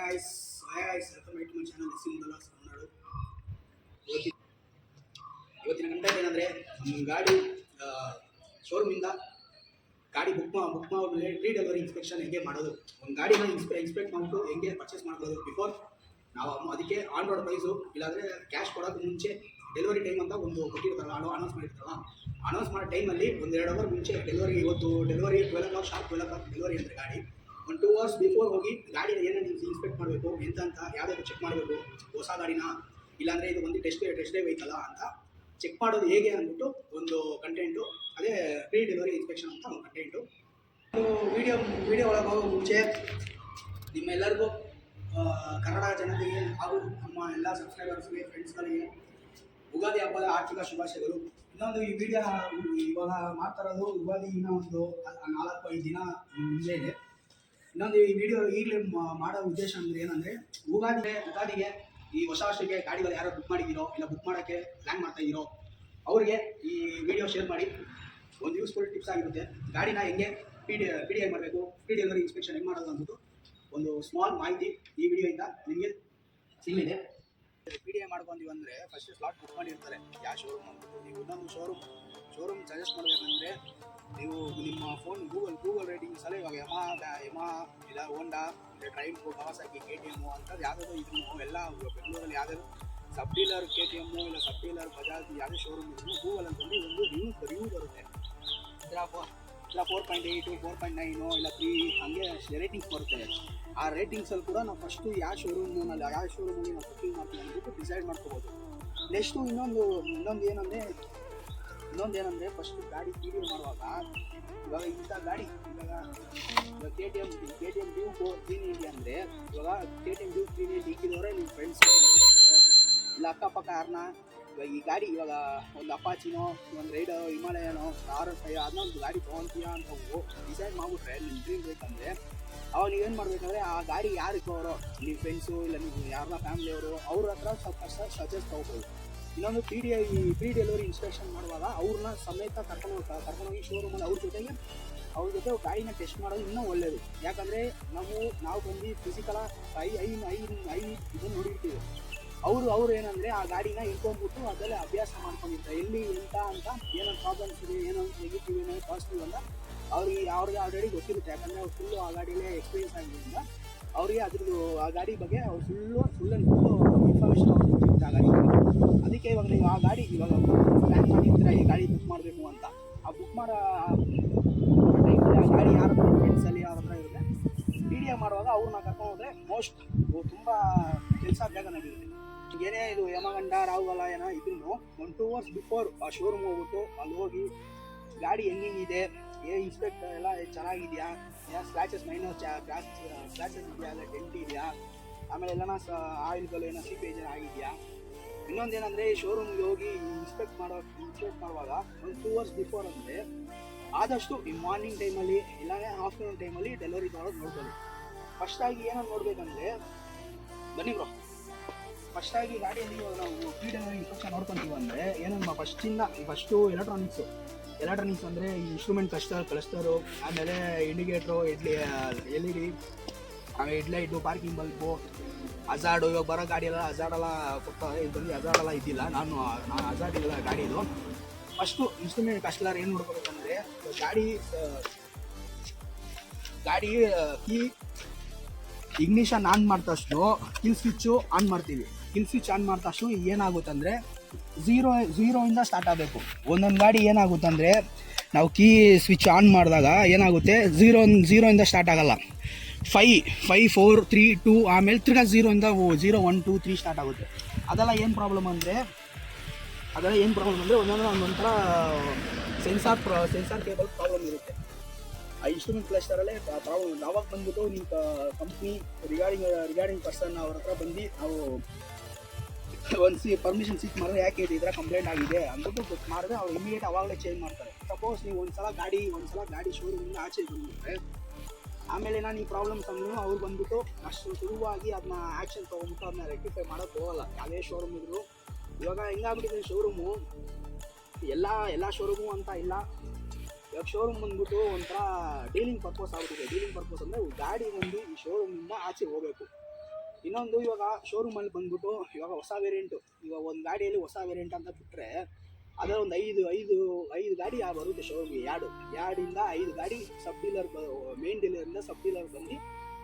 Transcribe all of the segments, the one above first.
Welcome back to my channel ಸಿಂಗಲಾಸ್ ಕನ್ನಡ. ಇವತ್ತಿನ content ಏನಂದರೆ, ನಮ್ಮ ಗಾಡಿ ಶೋರೂಮಿಂದ ಗಾಡಿ ಬುಕ್ ಮಾಡಿದ್ಮೇಲೆ ಪ್ರೀ ಡೆಲಿವರಿ ಇನ್ಸ್ಪೆಕ್ಷನ್ ಹೆಂಗೆ ಮಾಡೋದು, ಒಂದು ಗಾಡಿನ ಇನ್ಸ್ಪೆಕ್ಟ್ ಮಾಡಿಬಿಟ್ಟು ಹೆಂಗೆ ಪರ್ಚೇಸ್ ಮಾಡ್ಬೋದು. ಬಿಫೋರ್ ನಾವು ಅದಕ್ಕೆ ಆನ್ ರೋಡ್ ಪ್ರೈಸು ಇಲ್ಲಾಂದರೆ ಕ್ಯಾಶ್ ಕೊಡೋಕ್ಕೆ ಮುಂಚೆ ಡೆಲಿವರಿ ಟೈಮ್ ಅಂತ ಒಂದು ಕೊಟ್ಟಿರ್ತಾರಲ್ಲ, ಅನೌನ್ಸ್ ಮಾಡಿರ್ತಾರಲ್ಲ, ಅನೌನ್ಸ್ ಮಾಡೋ ಟೈಮಲ್ಲಿ ಒಂದು 2 ಅವರ್ ಮುಂಚೆ ಡೆಲಿವರಿ, ಇವತ್ತು delivery 12 o'clock sharp 12 o'clock delivery ಅಂದರೆ ಗಾಡಿ ಒಂದು 2 hours ಬಿಫೋರ್ ಹೋಗಿ ಗಾಡಿನ ಏನೇನು ಇನ್ಸ್ಪೆಕ್ಟ್ ಮಾಡಬೇಕು ಅಂತ ಯಾವುದಾದ್ರು ಚೆಕ್ ಮಾಡಬೇಕು. ಹೊಸ ಗಾಡಿನ ಇಲ್ಲಾಂದರೆ ಇದು ಒಂದು ಟೆಸ್ಟ್ ಡೇ ವೆಹಿಕಲ್ಲ ಅಂತ ಚೆಕ್ ಮಾಡೋದು ಹೇಗೆ ಅಂದ್ಬಿಟ್ಟು ಒಂದು ಕಂಟೆಂಟು, ಅದೇ ಪ್ರೀ ಡೆಲಿವರಿ ಇನ್ಸ್ಪೆಕ್ಷನ್ ಅಂತ ಒಂದು ಕಂಟೆಂಟು. ವಿಡಿಯೋ ಒಳಗೆ ಹೋಗೋ ಮುಂಚೆ ನಿಮ್ಮೆಲ್ಲರಿಗೂ ಕನ್ನಡ ಜನತೆಗೆ ಹಾಗೂ ನಮ್ಮ ಎಲ್ಲ ಸಬ್ಸ್ಕ್ರೈಬರ್ಸ್ಗೆ, ಫ್ರೆಂಡ್ಸ್ಗಳಿಗೆ ಯುಗಾದಿ ಹಬ್ಬದ ಆರ್ಥಿಕ ಶುಭಾಶಯಗಳು. ಇನ್ನೊಂದು ಈ ವಿಡಿಯೋ ಇವಾಗ ಮಾಡ್ತಾರೋದು ಯುಗಾದಿ ಇನ್ನೂ ಒಂದು 4-5 ದಿನ ಮುಂಚೆ ಇದೆ. ಇನ್ನೊಂದು ಈ ವಿಡಿಯೋ ಈಗಲೇ ಮಾಡೋ ಉದ್ದೇಶ ಅಂದರೆ ಏನಂದರೆ, ಯುಗಾದಿಗೆ ಈ ಹೊಸ ವರ್ಷಕ್ಕೆ ಗಾಡಿಗಳು ಯಾರೋ ಬುಕ್ ಮಾಡಿದ್ದೀರೋ ಇಲ್ಲ ಬುಕ್ ಮಾಡೋಕ್ಕೆ ಪ್ಲ್ಯಾನ್ ಮಾಡ್ತಾಯಿದ್ದೀರೋ ಅವ್ರಿಗೆ ಈ ವಿಡಿಯೋ ಶೇರ್ ಮಾಡಿ. ಒಂದು ಯೂಸ್ಫುಲ್ ಟಿಪ್ಸ್ ಆಗಿರುತ್ತೆ. ಗಾಡಿನ ಹೆಂಗೆ ಪಿ ಡಿ ಐ ಮಾಡಬೇಕು, ಪ್ರೀ ಡೆಲಿವರಿ ಇನ್ಸ್ಪೆಕ್ಷನ್ ಹೆಂಗೆ ಮಾಡೋದು ಅಂದ್ಬಿಟ್ಟು ಒಂದು ಸ್ಮಾಲ್ ಮಾಹಿತಿ ಈ ವಿಡಿಯೋಯಿಂದ ನಿಮಗೆ ಸಿಗಲಿದೆ. ಪಿ ಡಿ ಐ ಮಾಡ್ಕೊಂತೀವಿ ಅಂದರೆ ಫಸ್ಟ್ ಸ್ಲಾಟ್ ಬುಕ್ ಮಾಡಿರ್ತಾರೆ ಯಾವ ಶೋರೂಮ್ ಅಂದ್ಬಿಟ್ಟು. ನೀವು ಇನ್ನೊಂದು ಶೋರೂಮ್ ಸಜೆಸ್ಟ್ ಮಾಡಬೇಕಂದ್ರೆ ನೀವು ನಿಮ್ಮ ಫೋನ್ ಗೂಗಲ್ ರೇಟಿಂಗ್ಸಲ್ಲೇ ಇವಾಗ ಯಮಾ ಇಲ್ಲ ಹೋಂಡಾ ಇಲ್ಲ ಟ್ರೈಂಫು, ಕವಾಸಾಕಿ, KTM ಅಂತ ಯಾವುದಾದ್ರು ಇದನ್ನು ಎಲ್ಲ ಬೆಂಗಳೂರಲ್ಲಿ ಯಾವುದಾದ್ರು ಸಬ್ ಡೀಲರ್ KTM ಇಲ್ಲ ಸಬ್ ಡೀಲರ್ ಬಜಾಜ್ ಯಾವುದೇ ಶೋರೂಮ್ ಇದ್ರು ಗೂಗಲ್ ಅಂತಂದು ಒಂದು ರಿವ್ಯೂ ಬರುತ್ತೆ. ಇಲ್ಲ 4.8, 4.9 ಇಲ್ಲ 3 ಹಂಗೆ ರೇಟಿಂಗ್ಸ್ ಬರುತ್ತೆ. ಆ ರೇಟಿಂಗ್ಸಲ್ಲಿ ಕೂಡ ನಾವು ಫಸ್ಟು ಯಾವ ಶೋರೂಮಲ್ಲಿ ನಾವು ಬುಕ್ಕಿಂಗ್ ಮಾಡ್ತೀವಿ ಅಂದ್ಬಿಟ್ಟು ಡಿಸೈಡ್ ಮಾಡ್ಕೋಬೋದು. ನೆಕ್ಸ್ಟು ಇನ್ನೊಂದು ಏನಂದರೆ ಫಸ್ಟು ಗಾಡಿ ಪಿ ಡಿ ಮಾಡುವಾಗ ಇವಾಗ ಇಂಥ ಗಾಡಿ ಇವಾಗ KTM ಡ್ಯೂಕ್ 390 ಅಂದರೆ ಇವಾಗ KTM ಡ್ಯೂಕ್ 390 ಇಕ್ಕಿದವರೆ ನಿಮ್ಮ ಫ್ರೆಂಡ್ಸ್ ಇಲ್ಲ ಅಕ್ಕಪಕ್ಕ ಯಾರನ್ನ ಇವಾಗ ಈ ಗಾಡಿ ಇವಾಗ ಒಂದು ಅಪಾಚಿನೋ ಒಂದು ರೈಡರ್ ಹಿಮಾಲಯನೋ R5 ಅದನ್ನ ಒಂದು ಗಾಡಿ ತೊಗೊತೀಯಾ ಅಂತ ಡಿಸೈಡ್ ಮಾಡಿಬಿಟ್ರೆ ನಿಮ್ಮ ಡ್ರೀಮ್ ಬೇಕಂದರೆ ಅವಾಗ ನೀವೇನು ಮಾಡಬೇಕಂದ್ರೆ ಆ ಗಾಡಿ ಯಾರಿಗೆ ಅವರೋ ನಿಮ್ಮ ಫ್ರೆಂಡ್ಸು ಇಲ್ಲ ನೀವು ಯಾರನ್ನ ಫ್ಯಾಮಿಲಿಯವರು ಅವ್ರ ಹತ್ರ ಸ್ವಲ್ಪ ಸಜೆಸ್ಟ್ ತೊಗೋಬೋದು. ಇನ್ನೊಂದು ಪ್ರೀ ಡೆಲಿವರಿ ಇನ್ಸ್ಪೆಕ್ಷನ್ ಮಾಡುವಾಗ ಅವ್ರನ್ನ ಸಮೇತ ಕರ್ಕೊಂಡೋಗಿ ಶೋರೂಮಲ್ಲಿ ಅವ್ರ ಜೊತೆ ಗಾಡಿನ ಟೆಸ್ಟ್ ಮಾಡೋದು ಇನ್ನೂ ಒಳ್ಳೆಯದು. ಯಾಕಂದರೆ ನಾವು ಬಂದು ಫಿಸಿಕಲ ಐ ಇದನ್ನು ನೋಡಿರ್ತೀವಿ. ಅವರು ಏನಂದರೆ ಆ ಗಾಡಿನ ಇಟ್ಕೊಂಡ್ಬಿಟ್ಟು ಅದರಲ್ಲೇ ಅಭ್ಯಾಸ ಮಾಡ್ಕೊಂಡಿರ್ತಾರೆ, ಎಲ್ಲಿ ಎಂತ ಅಂತ ಏನೋ ಪ್ರಾಬ್ಲಮ್ಸ್ ಇದೆ, ಏನೋ ನೆಗೆಟಿವ್ ಏನೋ ಪಾಸಿಟಿವ್ ಅಂತ ಅವ್ರಿಗೆ ಆಲ್ರೆಡಿ ಗೊತ್ತಿರುತ್ತೆ. ಯಾಕಂದರೆ ಅವ್ರು ಫುಲ್ಲು ಆ ಗಾಡಿಯಲ್ಲೇ ಎಕ್ಸ್ಪೀರಿಯನ್ಸ್ ಆಗಿದ್ದರಿಂದ ಅವರಿಗೆ ಅದ್ರದ್ದು ಆ ಗಾಡಿ ಬಗ್ಗೆ ಅವ್ರು ಫುಲ್ಲು ಇನ್ಫಾರ್ಮೇಷನ್ ಅವ್ರಿಗೆ ಗೊತ್ತಿರುತ್ತೆ ಆ ಗಾಡಿ ಬಗ್ಗೆ. ಅದಕ್ಕೆ ಇವಾಗ ನೀವು ಆ ಗಾಡಿ ಇವಾಗ ಪ್ಲ್ಯಾನ್ ಮಾಡಿರ್ತೀರ ಈ ಗಾಡಿ ಬುಕ್ ಮಾಡಬೇಕು ಅಂತ, ಆ ಬುಕ್ ಮಾಡೋ ಟೈಮಲ್ಲಿ ಆ ಗಾಡಿ ಯಾರ ಹತ್ರ ಫ್ರೆಂಡ್ಸಲ್ಲಿ ಯಾರ ಹತ್ರ ಇರುತ್ತೆ ಪಿ ಡಿ ಐ ಮಾಡುವಾಗ ಅವ್ರನ್ನ ಕರ್ಕೊಂಡು ಹೋದರೆ ತುಂಬ ಕೆಲಸ ಬೇಗ ನಡೆಯುತ್ತೆ. ಏನೇ ಇದು ಯಮಗಂಡ ರಾಹುಗಲ ಏನೋ ಇದನ್ನು 1-2 hours ಬಿಫೋರ್ ಆ ಶೋರೂಮ್ ಹೋಗ್ಬಿಟ್ಟು ಅಲ್ಲಿ ಹೋಗಿ ಗಾಡಿ ಹೆಂಗಿದೆ, ಇನ್ಸ್ಪೆಕ್ಟ್ ಎಲ್ಲ ಚೆನ್ನಾಗಿದೆಯಾ, ಸ್ಕ್ರ್ಯಾಚಸ್ ಮೈನರ್ ಸ್ಕ್ರ್ಯಾಚಸ್ ಇದೆಯಾ, ಅಲ್ಲ ಡೆಂಟ್ ಇದೆಯಾ, ಆಮೇಲೆ ಎಲ್ಲನ ಆಯಿಲ್ಗಳು ಏನೋ ಸೀಪೇಜ್ ಆಗಿದೆಯಾ. ಇನ್ನೊಂದೇನೆಂದರೆ ಶೋರೂಮ್ಗೆ ಹೋಗಿ ಇನ್ಸ್ಪೆಕ್ಟ್ ಮಾಡುವಾಗ ಒಂದು 2 hours ಬಿಫೋರ್ ಅಂದರೆ ಆದಷ್ಟು ಈ ಮಾರ್ನಿಂಗ್ ಟೈಮಲ್ಲಿ ಇಲ್ಲಾಂದರೆ ಆಫ್ಟರ್ನೂನ್ ಟೈಮಲ್ಲಿ ಡೆಲಿವರಿ ಮಾಡೋದು ನೋಡ್ಕೊಳ್ಳಿ. ಫಸ್ಟಾಗಿ ಏನೋ ನೋಡಬೇಕಂದ್ರೆ ಬನ್ನಿ ಬ್ರೋ, ಫಸ್ಟಾಗಿ ಗಾಡಿಯಲ್ಲಿ ಇವಾಗ ನಾವು ಪ್ರೀ ಡೆಲಿವರಿ ಇನ್ಸ್ಪೆಕ್ಷನ್ ನೋಡ್ಕೊತೀವಿ ಅಂದರೆ ಏನಮ್ಮ ಫಸ್ಟು ಎಲೆಕ್ಟ್ರಾನಿಕ್ಸ್ ಅಂದರೆ ಈ ಇನ್ಸ್ಟ್ರೂಮೆಂಟ್ ಕ್ಲಸ್ಟರು, ಆಮೇಲೆ ಇಂಡಿಕೇಟ್ರು, LED, ಆಮೇಲೆ ಹೆಡ್ಲೈಟು, ಪಾರ್ಕಿಂಗ್ ಬಲ್ಬು, ಹಜಾರ್ಡು. ಇವಾಗ ಬರೋ ಗಾಡಿಯೆಲ್ಲ ಹಜಾರ್ಡೆಲ್ಲ ಕೊಡ್ತಾರೆ, ಇದರಲ್ಲಿ ಹಜಾರ್ಡೆಲ್ಲ ಇದ್ದಿಲ್ಲ. ನಾನು ಹಜಾರ್ಡ್ ಇಲ್ಲ ಗಾಡಿದು. ಫಸ್ಟು ಇನ್ಸ್ಟ್ರೂಮೆಂಟ್ ಕ್ಲಸ್ಟರ್ ಏನು ನೋಡ್ಕೋಬೇಕಂದ್ರೆ ಗಾಡಿ ಕೀ ಇಗ್ನಿಷನ್ ಆನ್ ಮಾಡಿದ ತಕ್ಷಣ ಕಿಲ್ ಸ್ವಿಚ್ಚು ಆನ್ ಮಾಡ್ತೀವಿ. ಕಿಲ್ ಸ್ವಿಚ್ ಆನ್ ಮಾಡಿದ ತಕ್ಷಣ ಏನಾಗುತ್ತಂದರೆ ಝೀರೋಯಿಂದ ಸ್ಟಾರ್ಟ್ ಆಗಬೇಕು. ಒಂದೊಂದು ಗಾಡಿ ಏನಾಗುತ್ತಂದರೆ ನಾವು ಕೀ ಸ್ವಿಚ್ ಆನ್ ಮಾಡಿದಾಗ ಏನಾಗುತ್ತೆ, ಝೀರೋಯಿಂದ ಸ್ಟಾರ್ಟ್ ಆಗೋಲ್ಲ. 5, 4, 3, 2 ಆಮೇಲೆ ತಿರ್ಗಾ 0 0, 1, 2, 3 ಸ್ಟಾರ್ಟ್ ಆಗುತ್ತೆ. ಅದೆಲ್ಲ ಏನು ಪ್ರಾಬ್ಲಮ್ ಅಂದರೆ ಒಂದೊಂಥರ ಸೆನ್ಸಾರ್ ಕೇಬಲ್ ಪ್ರಾಬ್ಲಮ್ ಇರುತ್ತೆ. ಆ ಇನ್ಸ್ಟ್ರೂಮೆಂಟ್ ಕ್ಲಸ್ಟರಲ್ಲೇ ಪ್ರಾಬ್ಲಮ್. ಯಾವಾಗ ಬಂದ್ಬಿಟ್ಟು ನಿಮ್ಮ ಕಂಪ್ನಿ ರಿಗಾರ್ಡಿಂಗ್ ಪರ್ಸನ್ ಅವ್ರ ಹತ್ರ ಬಂದು ನಾವು ಒಂದು ಪರ್ಮಿಷನ್ ಸೀಕ್ ಮಾಡಿದ್ರೆ ಯಾಕೆ ಈ ಥರ ಕಂಪ್ಲೇಂಟ್ ಆಗಿದೆ ಅಂದ್ಬಿಟ್ಟು ಗೊತ್ತು ಮಾಡಿದ್ರೆ ಅವ್ರು ಇಮಿಡಿಯೇಟ್ ಅವಾಗಲೇ ಚೇಂಜ್ ಮಾಡ್ತಾರೆ. ಸಪೋಸ್ ನೀವು ಒಂದ್ಸಲ ಗಾಡಿ ಶೋರೂಮಿಂದ ಆಚೆ ಬಂದುಬಿಟ್ರೆ ಆಮೇಲೆ ನಾನು ಈ ಪ್ರಾಬ್ಲಮ್ಸ್ ಅಂದ್ರೂ ಅವ್ರು ಬಂದ್ಬಿಟ್ಟು ಅಷ್ಟು ಸುಲಭವಾಗಿ ಅದನ್ನ ಆ್ಯಕ್ಷನ್ ತೊಗೊಂಡ್ಬಿಟ್ಟು ಅದನ್ನ ರೆಕ್ಟಿಫೈ ಮಾಡೋಕ್ಕೆ ಹೋಗಲ್ಲ. ಯಾವುದೇ ಶೋರೂಮ್ ಇದ್ರು ಇವಾಗ ಹೆಂಗಾಗ್ಬಿಟ್ಟಿದೆ ಶೋರೂಮು, ಎಲ್ಲ ಶೋರೂಮು ಅಂತ ಇಲ್ಲ. ಇವಾಗ ಶೋರೂಮ್ ಬಂದ್ಬಿಟ್ಟು ಒಂಥರ ಡೀಲಿಂಗ್ ಪರ್ಪಸ್ ಆಗ್ಬಿಟ್ಟಿದೆ. ಡೀಲಿಂಗ್ ಪರ್ಪಸ್ ಅಂದರೆ ಗಾಡಿ ಬಂದು ಈ ಶೋರೂಮಿಂದ ಆಚೆ ಹೋಗಬೇಕು. ಇನ್ನೊಂದು ಇವಾಗ ಶೋರೂಮಲ್ಲಿ ಬಂದ್ಬಿಟ್ಟು ಇವಾಗ ಹೊಸ ವೇರಿಯಂಟು, ಇವಾಗ ಒಂದು ಗಾಡಿಯಲ್ಲಿ ಹೊಸ ವೇರಿಯಂಟ್ ಅಂತ ಬಿಟ್ಟರೆ ಅದರ ಒಂದು ಐದು ಗಾಡಿ ಬರುತ್ತೆ ಶೋರೂಮ್ಗೆ. ಎರಡಿಂದ 5 ಗಾಡಿ ಸಬ್ ಡೀಲರ್, ಮೇನ್ ಡೀಲರಿಂದ ಸಬ್ ಡೀಲರ್ ಬಂದು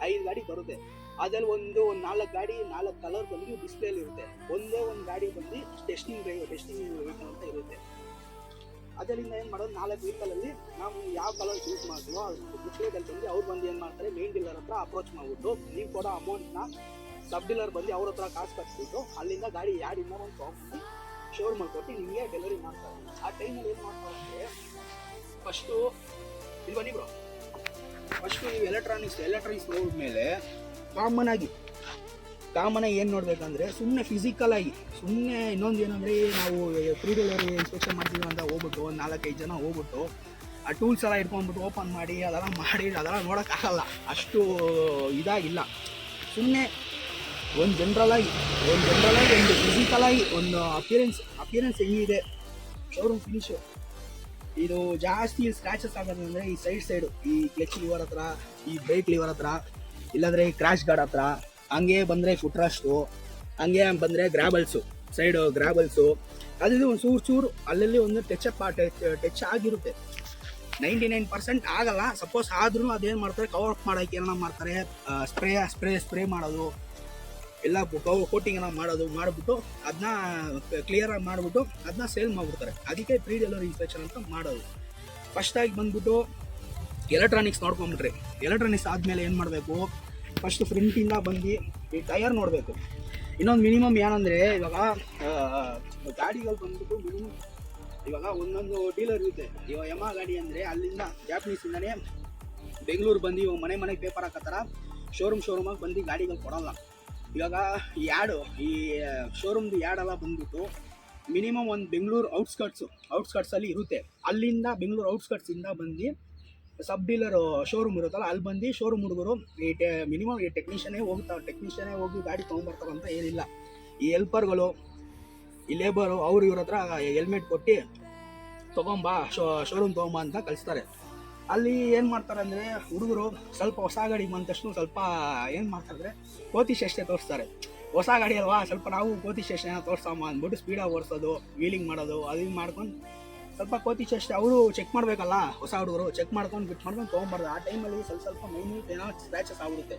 5 ಗಾಡಿ ಬರುತ್ತೆ. ಅದ್ರಲ್ಲಿ ಒಂದು 4 ಗಾಡಿ 4 ಕಲರ್ ಬಂದು ಡಿಸ್ಪ್ಲೇಲಿ ಇರುತ್ತೆ. ಒಂದೇ ಒಂದು ಗಾಡಿ ಬಂದು ಟೆಸ್ಟಿಂಗ್ ವೆಹಿಕಲ್ ಅಂತ ಇರುತ್ತೆ. ಅದರಿಂದ ಏನು ಮಾಡೋದು, 4 ವೆಹಿಕಲಲ್ಲಿ ನಾವು ಯಾವ ಕಲರ್ ಚೂಸ್ ಮಾಡ್ತೀವೋ ಅದು ಡಿಸ್ಪ್ಲೇದಲ್ಲಿ ಬಂದು ಅವ್ರು ಬಂದು ಏನು ಮಾಡ್ತಾರೆ, ಮೇನ್ ಡೀಲರ್ ಹತ್ರ ಅಪ್ರೋಚ್ ಮಾಡಿಬಿಟ್ಟು ನೀವು ಕೊಡೋ ಅಮೌಂಟ್ನ ಸಬ್ ಡೀಲರ್ ಬಂದು ಅವ್ರ ಹತ್ರ ಕಾಸು ಕಟ್ಬಿಟ್ಟು ಅಲ್ಲಿಂದ ಗಾಡಿ ಯಾರಿಂದ ಒಂದು ತೊಗೊಂಡು ಶೋರೂಮಲ್ಲಿ ಕೊಟ್ಟು ನಿಮಗೆ ಡೆಲಿವರಿ ಮಾಡ್ತಾರೆ. ಆ ಟೈಮಲ್ಲಿ ಏನು ಮಾಡ್ತಾರೆ ಅಂದರೆ, ಫಸ್ಟು ಇಲ್ಲಿ ಬನ್ನಿ ಬ್ರೋ, ಫಸ್ಟು ನೀವು ಎಲೆಕ್ಟ್ರಾನಿಕ್ಸ್ ನೋಡಿದ್ಮೇಲೆ ಕಾಮನ್ ಆಗಿ ಏನು ನೋಡಬೇಕಂದ್ರೆ, ಸುಮ್ಮನೆ ಫಿಸಿಕಲಾಗಿ ಸುಮ್ಮನೆ ಇನ್ನೊಂದು ಏನಂದರೆ, ನಾವು ಫ್ರೀ ಡೆಲಿವರಿ ಇನ್ಸ್ಪೆಕ್ಷನ್ ಮಾಡ್ತೀವಿ ಅಂತ ಹೋಗ್ಬಿಟ್ಟು ಒಂದು 4-5 ಜನ ಹೋಗ್ಬಿಟ್ಟು ಆ ಟೂಲ್ಸ್ ಎಲ್ಲ ಇಟ್ಕೊಂಡ್ಬಿಟ್ಟು ಓಪನ್ ಮಾಡಿ ಅದೆಲ್ಲ ನೋಡೋಕ್ಕಾಗಲ್ಲ, ಅಷ್ಟು ಇದಾಗಿಲ್ಲ. ಸುಮ್ಮನೆ ಒಂದು ಜನರಲಾಗಿ ಒಂದು ಫಿಸಿಕಲಾಗಿ ಒಂದು ಅಪಿಯರೆನ್ಸ್ ಹೆಂಗಿದೆ ಶೋರೂಮ್ ಫಿನಿಶು. ಇದು ಜಾಸ್ತಿ ಸ್ಕ್ರ್ಯಾಚಸ್ ಆಗೋದಂದರೆ ಈ ಸೈಡು, ಈ ಕ್ಲಚ್ ಲಿವರ್ ಹತ್ರ, ಈ ಬ್ರೇಕ್ ಲಿವರ್ ಹತ್ರ, ಇಲ್ಲಾಂದರೆ ಈ ಕ್ರ್ಯಾಶ್ ಗಾರ್ಡ್ ಹತ್ರ, ಹಂಗೆ ಬಂದರೆ ಫುಟ್ರಸ್ಟು, ಹಂಗೆ ಬಂದರೆ ಸೈಡು ಗ್ರ್ಯಾಬಲ್ಸು, ಅದು ಒಂದು ಚೂರು ಅಲ್ಲಲ್ಲಿ ಒಂದು ಟಚ್ ಆಗಿರುತ್ತೆ. 99% ಆಗಲ್ಲ. ಸಪೋಸ್ ಆದ್ರೂ ಅದೇನು ಮಾಡ್ತಾರೆ, ಕವರ್ ಅಪ್ ಮಾಡೋಕ್ಕೆ ಏನೋ ಮಾಡ್ತಾರೆ, ಸ್ಪ್ರೇ ಮಾಡೋದು, ಎಲ್ಲ ಕೋಟಿಂಗ್ ಏನೋ ಮಾಡಿಬಿಟ್ಟು ಅದನ್ನ ಕ್ಲಿಯರಾಗಿ ಮಾಡಿಬಿಟ್ಟು ಅದನ್ನ ಸೇಲ್ ಮಾಡಿಬಿಡ್ತಾರೆ. ಅದಕ್ಕೆ ಪ್ರೀ ಡೆಲಿವರಿ ಇನ್ಸ್ಪೆಕ್ಷನ್ ಅಂತ ಮಾಡೋದು. ಫಸ್ಟಾಗಿ ಬಂದ್ಬಿಟ್ಟು ಎಲೆಕ್ಟ್ರಾನಿಕ್ಸ್ ನೋಡ್ಕೊಂಬಿಟ್ರಿ. ಎಲೆಕ್ಟ್ರಾನಿಕ್ಸ್ ಆದಮೇಲೆ ಏನು ಮಾಡಬೇಕು, ಫಸ್ಟ್ ಫ್ರಂಟಿಂದ ಬಂದು ಈ ಟೈರ್ ನೋಡಬೇಕು. ಇನ್ನೊಂದು ಮಿನಿಮಮ್ ಏನಂದರೆ, ಇವಾಗ ಗಾಡಿಗಳು ಬಂದ್ಬಿಟ್ಟು ಮಿನಿಮಮ್ ಇವಾಗ ಒಂದೊಂದು ಡೀಲರ್ ಇರುತ್ತೆ. ಇವಾಗ ಯಮಾ ಗಾಡಿ ಅಂದರೆ ಅಲ್ಲಿಂದ ಜಾಪನೀಸಿಂದನೇ ಬೆಂಗಳೂರು ಬಂದು ಇವಾಗ ಮನೆಗೆ ಪೇಪರ್ ಹಾಕತ್ತಾರ, ಶೋರೂಮಾಗಿ ಬಂದು ಗಾಡಿಗಳು ಕೊಡೋಲ್ಲ. ಇವಾಗ ಈ ಶೋರೂಮ್ದು ಯಾಡೆಲ್ಲ ಬಂದ್ಬಿಟ್ಟು ಮಿನಿಮಮ್ ಒಂದು ಬೆಂಗಳೂರು ಔಟ್ಸ್ಕಟ್ಸಲ್ಲಿ ಇರುತ್ತೆ. ಅಲ್ಲಿಂದ ಬೆಂಗಳೂರು ಔಟ್ಸ್ಕಟ್ಸಿಂದ ಬಂದು ಸಬ್ ಡೀಲರ್ ಶೋರೂಮ್ ಇರುತ್ತಲ್ಲ, ಅಲ್ಲಿ ಬಂದು ಶೋರೂಮ್ ಹುಡುಗರು ಮಿನಿಮಮ್ ಈ ಟೆಕ್ನಿಷಿಯನೇ ಹೋಗಿ ಗಾಡಿ ತೊಗೊಂಬರ್ತಾರಂತ ಏನಿಲ್ಲ. ಈ ಹೆಲ್ಪರ್ಗಳು, ಈ ಲೇಬರು ಅವ್ರು ಇವ್ರ ಹತ್ರ ಹೆಲ್ಮೆಟ್ ಕೊಟ್ಟು ಶೋರೂಮ್ ತೊಗೊಂಬ ಅಂತ ಕಳಿಸ್ತಾರೆ. ಅಲ್ಲಿ ಏನು ಮಾಡ್ತಾರೆ ಅಂದರೆ, ಹುಡುಗರು ಸ್ವಲ್ಪ ಹೊಸ ಗಾಡಿ ಬಂದ ತಕ್ಷಣ ಸ್ವಲ್ಪ ಏನು ಮಾಡ್ತಾರೆ, ಕೋತಿ ಚೇಷ್ಟೆ ತೋರಿಸ್ತಾರೆ. ಹೊಸ ಗಾಡಿ ಅಲ್ವಾ, ಸ್ವಲ್ಪ ನಾವು ಕೋತಿ ಚೇಷ್ಟೆನ ತೋರಿಸಮ್ಮ ಅಂದ್ಬಿಟ್ಟು ಸ್ಪೀಡಾಗಿ ಓಡಿಸೋದು, ವೀಲಿಂಗ್ ಮಾಡೋದು, ಅದು ಮಾಡ್ಕೊಂಡು ಸ್ವಲ್ಪ ಕೋತಿ ಚೇಷ್ಟೆ. ಅವರು ಚೆಕ್ ಮಾಡಬೇಕಲ್ಲ, ಹೊಸ ಹುಡುಗರು ಚೆಕ್ ಮಾಡ್ಕೊಂಡು ತೊಗೊಂಬಾರ್ದು. ಆ ಟೈಮಲ್ಲಿ ಸ್ವಲ್ಪ ಮೈನ್ಯೂಟ್ ಏನೋ ಸ್ಕ್ರ್ಯಾಚಸ್ ಆಗ್ಬಿಡುತ್ತೆ.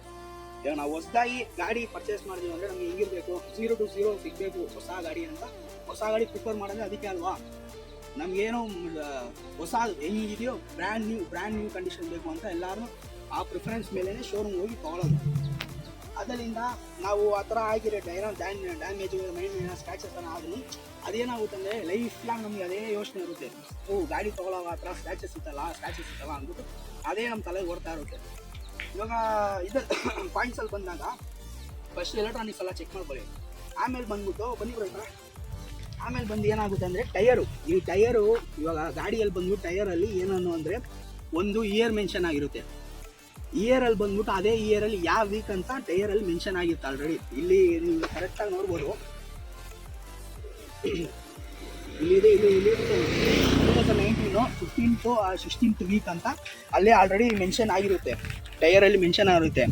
ಇವಾಗ ನಾವು ಹೊಸದಾಗಿ ಗಾಡಿ ಪರ್ಚೇಸ್ ಮಾಡಿದ್ವಿ ಅಂದರೆ ನಮಗೆ ಹಿಂಗಿರಬೇಕು, 0 to 0 ಸಿಗಬೇಕು ಹೊಸ ಗಾಡಿ ಅಂತ. ಹೊಸ ಗಾಡಿ ಪ್ರಿಫರ್ ಮಾಡೋದ್ರೆ ಅದಕ್ಕೆ ಅಲ್ವಾ. ನಮಗೇನೋ ಹೊಸದು ಹೆಂಗಿದೆಯೋ ಬ್ರ್ಯಾಂಡ್ ನ್ಯೂ ಕಂಡೀಷನ್ ಬೇಕು ಅಂತ ಎಲ್ಲರೂ ಆ ಪ್ರಿಫರೆನ್ಸ್ ಮೇಲೇ ಶೋರೂಮ್ ಹೋಗಿ ತೊಗೊಳ್ಳೋದು. ಅದರಿಂದ ನಾವು ಆ ಥರ ಆಗಿರೋ ಡ್ಯಾಮೇಜು ಸ್ಕ್ರ್ಯಾಚಸ್ ಆದರೂ ಅದೇನಾಗುತ್ತೆ ಅಂದರೆ, ಲೈಫ್ ಲಾಂಗ್ ನಮಗೆ ಅದೇ ಯೋಚನೆ ಇರುತ್ತೆ. ಗಾಡಿ ತೊಗೊಳ್ಳೋವಾಗ ಆ ಥರ ಸ್ಕ್ರ್ಯಾಚಸ್ ಇತ್ತಲ್ಲ ಅಂದ್ಬಿಟ್ಟು ಅದೇ ನಮ್ಮ ತಲೆಗೆ ಓಡ್ತಾ ಇರುತ್ತೆ. ಇವಾಗ ಇದು ಪಾಯಿಂಟ್ಸಲ್ಲಿ ಬಂದಾಗ ಫಸ್ಟ್ ಎಲೆಕ್ಟ್ರಾನಿಕ್ಸ್ ಎಲ್ಲ ಚೆಕ್ ಮಾಡ್ಕೊಳ್ಳಿ. ಆಮೇಲೆ ಬಂದ್ಬಿಟ್ಟು ಆಮೇಲೆ ಬಂದು ಏನಾಗುತ್ತೆ ಅಂದರೆ, ಈ ಟೈರು ಇವಾಗ ಗಾಡಿಯಲ್ಲಿ ಬಂದ್ಬಿಟ್ಟು ಟೈರಲ್ಲಿ ಏನನ್ನು ಅಂದರೆ, ಒಂದು ಇಯರ್ ಮೆನ್ಷನ್ ಆಗಿರುತ್ತೆ. ಇಯರಲ್ಲಿ ಬಂದ್ಬಿಟ್ಟು ಅದೇ ಇಯರಲ್ಲಿ ಯಾವ ವೀಕ್ ಅಂತ ಟೈರಲ್ಲಿ ಮೆನ್ಷನ್ ಆಗಿರುತ್ತೆ ಆಲ್ರೆಡಿ. ಇಲ್ಲಿ ನೀವು ಕರೆಕ್ಟಾಗಿ ನೋಡ್ಬೋದು, ಇಲ್ಲಿ 2019 15th 16th ವೀಕ್ ಅಂತ ಅಲ್ಲೇ ಆಲ್ರೆಡಿ ಮೆನ್ಷನ್ ಆಗಿರುತ್ತೆ, ಟೈರಲ್ಲಿ ಮೆನ್ಷನ್ ಆಗಿರುತ್ತೆ.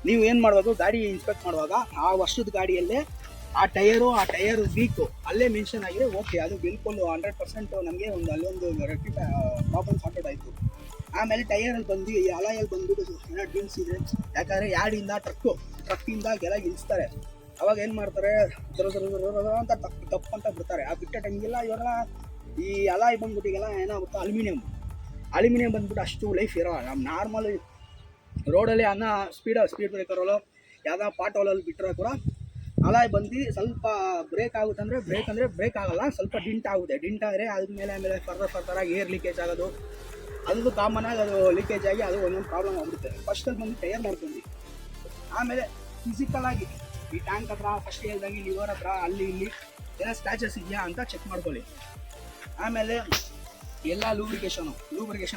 ನೀವು ಏನು ಮಾಡಬೇಕು, ಗಾಡಿ ಇನ್ಸ್ಪೆಕ್ಟ್ ಮಾಡುವಾಗ ಆ ವರ್ಷದ ಗಾಡಿಯಲ್ಲೇ ಆ ಟೈರು ವೀಕು ಅಲ್ಲೇ ಮೆನ್ಷನ್ ಆಗಿದೆ, ಓಕೆ, ಅದು ಬಿಲ್ಕುಲ್ 100% ನಮಗೆ ಅಲ್ಲೊಂದು ಪ್ರಾಬ್ಲಮ್ ಸಾರ್ಟೆಡ್ ಆಯಿತು. ಆಮೇಲೆ ಟೈರಲ್ಲಿ ಬಂದು ಈ ಅಲಾಯಲ್ಲಿ ಬಂದ್ಬಿಟ್ಟು ಏನೋ ಡ್ರಿಂಕ್ಸ್ ಇದೆ, ಯಾಕಂದರೆ ಯಾಡಿಂದ ಟ್ರಕ್ಕಿಂದ ಕೆಳಗೆ ಇಳಿಸ್ತಾರೆ. ಅವಾಗ ಏನು ಮಾಡ್ತಾರೆ, ಅಂತ ತಪ್ಪು ಅಂತ ಬಿಡ್ತಾರೆ. ಆ ಬಿಟ್ಟ ಟೈಮಿಗೆಲ್ಲ ಇವಾಗ ಈ ಅಲಾಯಿ ಬಂದ್ಬಿಟ್ಟು ಈಗೆಲ್ಲ ಏನಾಗುತ್ತೆ, ಅಲ್ಯೂಮಿನಿಯಂ ಬಂದ್ಬಿಟ್ಟು ಅಷ್ಟು ಲೈಫ್ ಇರೋಲ್ಲ. ನಮ್ಮ ನಾರ್ಮಲ್ ರೋಡಲ್ಲಿ ಸ್ಪೀಡ್ ಬ್ರೇಕರಲ್ಲೋ ಯಾವುದೋ ಪಾಟ್ ಹೋಲಲ್ಲಿ ಬಿಟ್ಟರೆ ಕೂಡ ಅಲಾಯ್ ಬಂದು ಸ್ವಲ್ಪ ಬ್ರೇಕ್ ಆಗುತ್ತೆ ಅಂದರೆ ಬ್ರೇಕ್ ಆಗಲ್ಲ, ಸ್ವಲ್ಪ ಡಿಂಟ್ ಆಗುತ್ತೆ. ಡಿಂಟ್ ಆದರೆ ಅದ್ರ ಮೇಲೆ ಆಮೇಲೆ ಫರ್ದರಾಗಿ ಏರ್ ಲೀಕೇಜ್ ಆಗೋದು, ಅದು ಕಾಮನ್ ಆಗಿ ಅದು ಲೀಕೇಜ್ ಆಗಿ ಅದು ಒಂದೊಂದು ಪ್ರಾಬ್ಲಮ್ ಆಗುತ್ತೆ. ಫಸ್ಟಲ್ಲಿ ಬಂದು ಟೈರ್ ಮಾಡ್ಕೊಂಡು ಆಮೇಲೆ ಫಿಸಿಕಲಾಗಿ ಈ ಟ್ಯಾಂಕ್ ಹತ್ರ ಫಸ್ಟ್ ಹೇಳ್ದಂಗೆ ಲಿವರ್ ಹತ್ರ ಅಲ್ಲಿ ಇಲ್ಲಿ ಏನೋ ಸ್ಕ್ರ್ಯಾಚಸ್ ಇದೆಯಾ ಅಂತ ಚೆಕ್ ಮಾಡ್ಕೊಳ್ಳಿ. ಆಮೇಲೆ ಎಲ್ಲ ಲೂಬ್ರಿಕೇಷನ್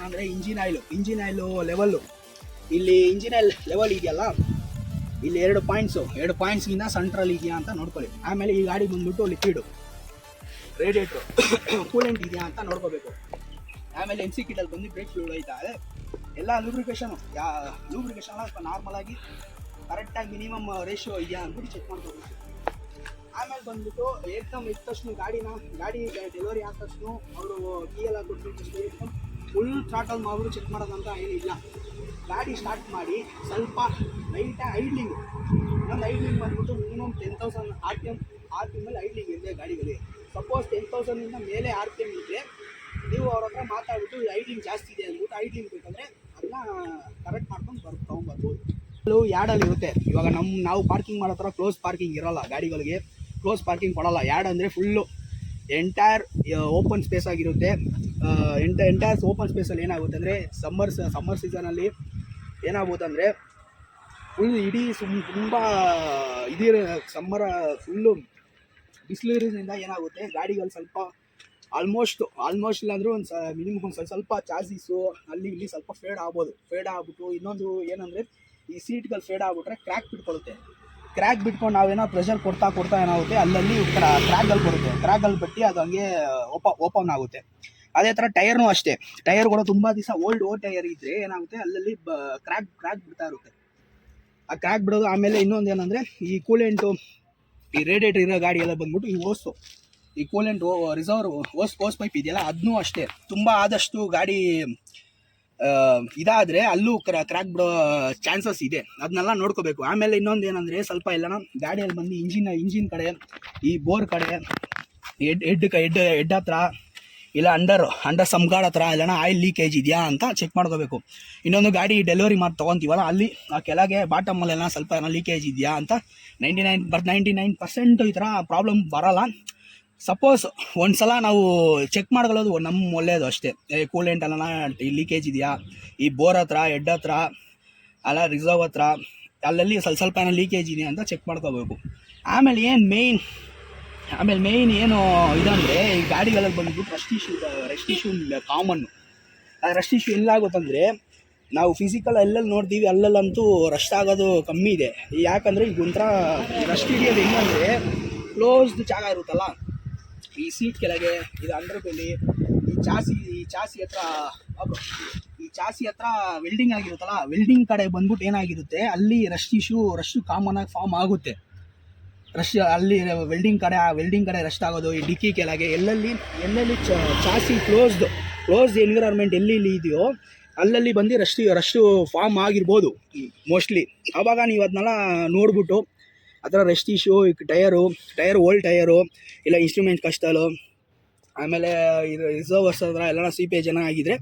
ಅಂದರೆ ಇಂಜಿನ್ ಆಯಿಲು ಲೆವೆಲ್ಲು, ಇಲ್ಲಿ ಇಂಜಿನ್ ಆಯಿಲ್ ಲೆವೆಲ್ ಇದೆಯಲ್ಲ, ಇಲ್ಲಿ 2 ಪಾಯಿಂಟ್ಸ್ಗಿಂತ ಸೆಂಟ್ರಲ್ ಇದೆಯಾ ಅಂತ ನೋಡ್ಕೊಳ್ಳಿ. ಆಮೇಲೆ ಈ ಗಾಡಿ ಬಂದ್ಬಿಟ್ಟು ಲಿಕ್ವಿಡು ರೇಡಿಯೇಟ್ರು ಕೂಲೆಂಟ್ ಇದೆಯಾ ಅಂತ ನೋಡ್ಕೋಬೇಕು. ಆಮೇಲೆ MC ಕಿಟಲ್ಲಿ ಬಂದು ಬ್ರೇಕ್ ಫ್ಲೂಯಿಡ್ ಐತಾ, ಎಲ್ಲ ಲೂಬ್ರಿಕೇಷನ್ ಸ್ವಲ್ಪ ನಾರ್ಮಲಾಗಿ ಕರೆಕ್ಟಾಗಿ ಮಿನಿಮಮ್ ರೇಷಿಯೋ ಇದೆಯಾ ಅಂದ್ಬಿಟ್ಟು ಚೆಕ್ ಮಾಡ್ಕೋಬೇಕು. ಆಮೇಲೆ ಬಂದ್ಬಿಟ್ಟು ಏಕ್ದಮ್ ಇದ್ದ ತಕ್ಷಣ ಗಾಡಿ ಡೆಲಿವರಿ ಆದ ತಕ್ಷಣ ಅವರು ಕೀ ಎಲ್ಲ ಕೊಟ್ಟಿದ್ದು ಏಕ್ದಮ್ ಫುಲ್ ಥ್ರಾಟಲ್ ಮಾಡ್ಬಿಟ್ಟು ಚೆಕ್ ಮಾಡೋದಂತ ಏನಿಲ್ಲ. ಗಾಡಿ ಸ್ಟಾರ್ಟ್ ಮಾಡಿ ಸ್ವಲ್ಪ ಲೈಟಾಗಿ ಐಡ್ಲಿಂಗು, ಇನ್ನೊಂದು ಐಡ್ಲಿಂಗ್ ಬಂದ್ಬಿಟ್ಟು ಮಿನಿಮಮ್ 10,000 RPM ಮೇಲೆ ಐಡ್ಲಿಂಗ್ ಇದೆ ಗಾಡಿಗಳಿಗೆ. ಸಪೋಸ್ 10,000 ಮೇಲೆ RPM ಇದ್ದರೆ ನೀವು ಅವ್ರ ಹತ್ರ ಮಾತಾಡ್ಬಿಟ್ಟು ಐಡ್ಲಿಂಗ್ ಜಾಸ್ತಿ ಇದೆ ಅಂದ್ಬಿಟ್ಟು ಐಡ್ಲಿಂಗ್ ಬೇಕಂದರೆ ಅದನ್ನ ಕರೆಕ್ಟ್ ಮಾಡ್ಕೊಂಡು ತೊಗೊಂಬರ್ಬೋದು. ಯಾರ್ಡಲ್ಲಿ ಇರುತ್ತೆ. ಇವಾಗ ನಾವು ಪಾರ್ಕಿಂಗ್ ಮಾಡೋ ಥರ ಕ್ಲೋಸ್ ಪಾರ್ಕಿಂಗ್ ಇರೋಲ್ಲ ಗಾಡಿಗಳಿಗೆ, ಕ್ಲೋಸ್ ಪಾರ್ಕಿಂಗ್ ಕೊಡೋಲ್ಲ. ಯಾರ್ಡ್ ಅಂದರೆ ಫುಲ್ಲು ಎಂಟೈರ್ ಓಪನ್ ಸ್ಪೇಸ್ ಆಗಿರುತ್ತೆ. ಎಂಟೈರ್ ಓಪನ್ ಸ್ಪೇಸಲ್ಲಿ ಏನಾಗುತ್ತೆ ಅಂದರೆ ಸಮ್ಮರ್ ಸೀಸನಲ್ಲಿ ಏನಾಗುತ್ತೆ ಅಂದರೆ ಫುಲ್ ಇಡೀ ತುಂಬ ಇದಿರೋ ಸಮ್ಮರ ಫುಲ್ಲು ಬಿಸಿಲು ಇರೋದ್ರಿಂದ ಏನಾಗುತ್ತೆ ಗಾಡಿಗಳು ಸ್ವಲ್ಪ ಆಲ್ಮೋಸ್ಟ್ ಇಲ್ಲಾಂದರೂ ಮಿನಿಮಮ್ ಒಂದು ಸ್ವಲ್ಪ ಚಾಸಿಸು ಅಲ್ಲಿ ಇಲ್ಲಿ ಸ್ವಲ್ಪ ಫೇಡ್ ಆಗ್ಬಿಟ್ಟು ಇನ್ನೊಂದು ಏನಂದರೆ ಈ ಸೀಟ್ಗಳು ಫೇಡ್ ಆಗ್ಬಿಟ್ರೆ ಕ್ರ್ಯಾಕ್ ಬಿಟ್ಕೊಳ್ಳುತ್ತೆ. ಕ್ರ್ಯಾಕ್ ಬಿಟ್ಕೊಂಡು ನಾವೇನೋ ಪ್ರೆಷರ್ ಕೊಡ್ತಾ ಏನಾಗುತ್ತೆ ಅಲ್ಲಲ್ಲಿ ಕ್ರ್ಯಾಕ್ಗಳು ಬರುತ್ತೆ. ಕ್ರ್ಯಾಕ್ಗಳು ಬಟ್ಟಿ ಅದು ಹಂಗೆ ಓಪನ್ ಆಗುತ್ತೆ. ಅದೇ ಥರ ಟೈರ್ನೂ ಅಷ್ಟೇ. ಟೈರ್ಗಳು ತುಂಬ ದಿವಸ ಓಲ್ಡ್ ಟೈರ್ ಇದ್ದರೆ ಏನಾಗುತ್ತೆ ಅಲ್ಲಲ್ಲಿ ಕ್ರ್ಯಾಕ್ ಬಿಡ್ತಾ ಇರುತ್ತೆ. ಆ ಕ್ರ್ಯಾಕ್ ಬಿಡೋದು. ಆಮೇಲೆ ಇನ್ನೊಂದು ಏನಂದರೆ ಈ ಕೂಲೆಂಟು, ಈ ರೇಡಿಯೇಟರ್ ಇರೋ ಗಾಡಿ ಎಲ್ಲ ಬಂದ್ಬಿಟ್ಟು ಈ ಕೂಲೆಂಟ್ ರಿಸರ್ವ್ ಓಸ್ ಪೈಪ್ ಇದೆಯಲ್ಲ ಅದನ್ನೂ ಅಷ್ಟೇ ತುಂಬ ಆದಷ್ಟು ಗಾಡಿ ಇದಾದರೆ ಅಲ್ಲೂ ಕ್ರ್ಯಾಕ್ ಬಿಡೋ ಚಾನ್ಸಸ್ ಇದೆ. ಅದನ್ನೆಲ್ಲ ನೋಡ್ಕೋಬೇಕು. ಆಮೇಲೆ ಇನ್ನೊಂದು ಏನಂದರೆ ಸ್ವಲ್ಪ ಎಲ್ಲನ ಗಾಡಿಯಲ್ಲಿ ಬಂದು ಇಂಜಿನ್ ಕಡೆ, ಈ ಬೋರ್ ಕಡೆ, ಹೆಡ್ ಹತ್ರ ಇಲ್ಲ ಅಂಡರ್ ಸಂಗಾಡ್ ಹತ್ರ ಎಲ್ಲನ ಆಯಿಲ್ ಲೀಕೇಜ್ ಇದೆಯಾ ಅಂತ ಚೆಕ್ ಮಾಡ್ಕೋಬೇಕು. ಇನ್ನೊಂದು ಗಾಡಿ ಡೆಲಿವರಿ ಮಾಡಿ ತೊಗೊತೀವಲ್ಲ ಅಲ್ಲಿ ಆ ಕೆಳಗೆ ಬಾಟಮಲ್ಲೆಲ್ಲ ಸ್ವಲ್ಪ ಏನೋ ಲೀಕೇಜ್ ಇದೆಯಾ ಅಂತ 99% ಈ ಥರ ಪ್ರಾಬ್ಲಮ್ ಬರೋಲ್ಲ. ಸಪೋಸ್ ಒಂದು ಸಲ ನಾವು ಚೆಕ್ ಮಾಡ್ಕೊಳ್ಳೋದು ನಮ್ಮ ಒಳ್ಳೆಯದು ಅಷ್ಟೇ. ಕೂಲೆಂಟ್ ಅಲ್ಲ ಲೀಕೇಜ್ ಇದೆಯಾ, ಈ ಬೋರ್ ಹತ್ರ, ಹೆಡ್ ಹತ್ರ, ಅಲ್ಲ ರಿಸರ್ವ್ ಹತ್ರ ಅಲ್ಲಲ್ಲಿ ಸ್ವಲ್ಪ ಏನೋ ಲೀಕೇಜ್ ಇದೆಯಾ ಅಂತ ಚೆಕ್ ಮಾಡ್ಕೋಬೇಕು. ಆಮೇಲೆ ಮೇಯ್ನ್ ಏನು ಇದಂದರೆ ಈ ಗಾಡಿಗಳಲ್ಲಿ ಬಂದ್ಬಿಟ್ಟು ರಸ್ಟ್ ಇಶ್ಯೂ ಕಾಮನ್ನು. ಆ ರಸ್ಟ್ ಇಶ್ಯೂ ಎಲ್ಲಾಗುತ್ತಂದರೆ ನಾವು ಫಿಸಿಕಲ್ ಎಲ್ಲೆಲ್ಲಿ ನೋಡ್ತೀವಿ ಅಲ್ಲಲ್ಲಂತೂ ರಸ್ಟ್ ಆಗೋದು ಕಮ್ಮಿ ಇದೆ. ಯಾಕಂದರೆ ಈಗ ಒಂಥರ ರಸ್ಟ್ ಹಿಡಿಯೋದು ಹೆಂಗಂದರೆ ಕ್ಲೋಸ್ಡ್ ಜಾಗ ಇರುತ್ತಲ್ಲ, ಈ ಸೀಟ್ ಕೆಳಗೆ, ಇದು ಅಂಡರ್ ಬೆಲ್ಲಿ, ಈ ಚಾಸಿ ಹತ್ರ ವೆಲ್ಡಿಂಗ್ ಆಗಿರುತ್ತಲ್ಲ, ವೆಲ್ಡಿಂಗ್ ಕಡೆ ಬಂದ್ಬಿಟ್ಟು ಏನಾಗಿರುತ್ತೆ ಅಲ್ಲಿ ರಶ್ ಕಾಮನ್ ಆಗಿ ಫಾರ್ಮ್ ಆಗುತ್ತೆ. ಅಲ್ಲಿ ವೆಲ್ಡಿಂಗ್ ಕಡೆ ರಸ್ಟ್ ಆಗೋದು. ಈ ಡಿಕ್ಕಿ ಕೆಳಗೆ ಎಲ್ಲೆಲ್ಲಿ ಚಾಸಿ ಕ್ಲೋಸ್ಡ್ ಎನ್ವಿರಾನ್ಮೆಂಟ್ ಎಲ್ಲಿ ಇದೆಯೋ ಅಲ್ಲಲ್ಲಿ ಬಂದು ರಶ್ಟು ಫಾರ್ಮ್ ಆಗಿರ್ಬೋದು ಮೋಸ್ಟ್ಲಿ. ಆವಾಗ ನೀವು ಅದನ್ನೆಲ್ಲ ನೋಡ್ಬಿಟ್ಟು ಆ ಥರ rest issue, tyre old tyre ಇಲ್ಲ ಇನ್ಸ್ಟ್ರೂಮೆಂಟ್ ಕಷ್ಟಲು, ಆಮೇಲೆ ಇದು ರಿಸರ್ವರ್ಸ್ ಹತ್ರ ಎಲ್ಲ ಸೀಪೇಜ್ ಆಗಿದ್ದರೆ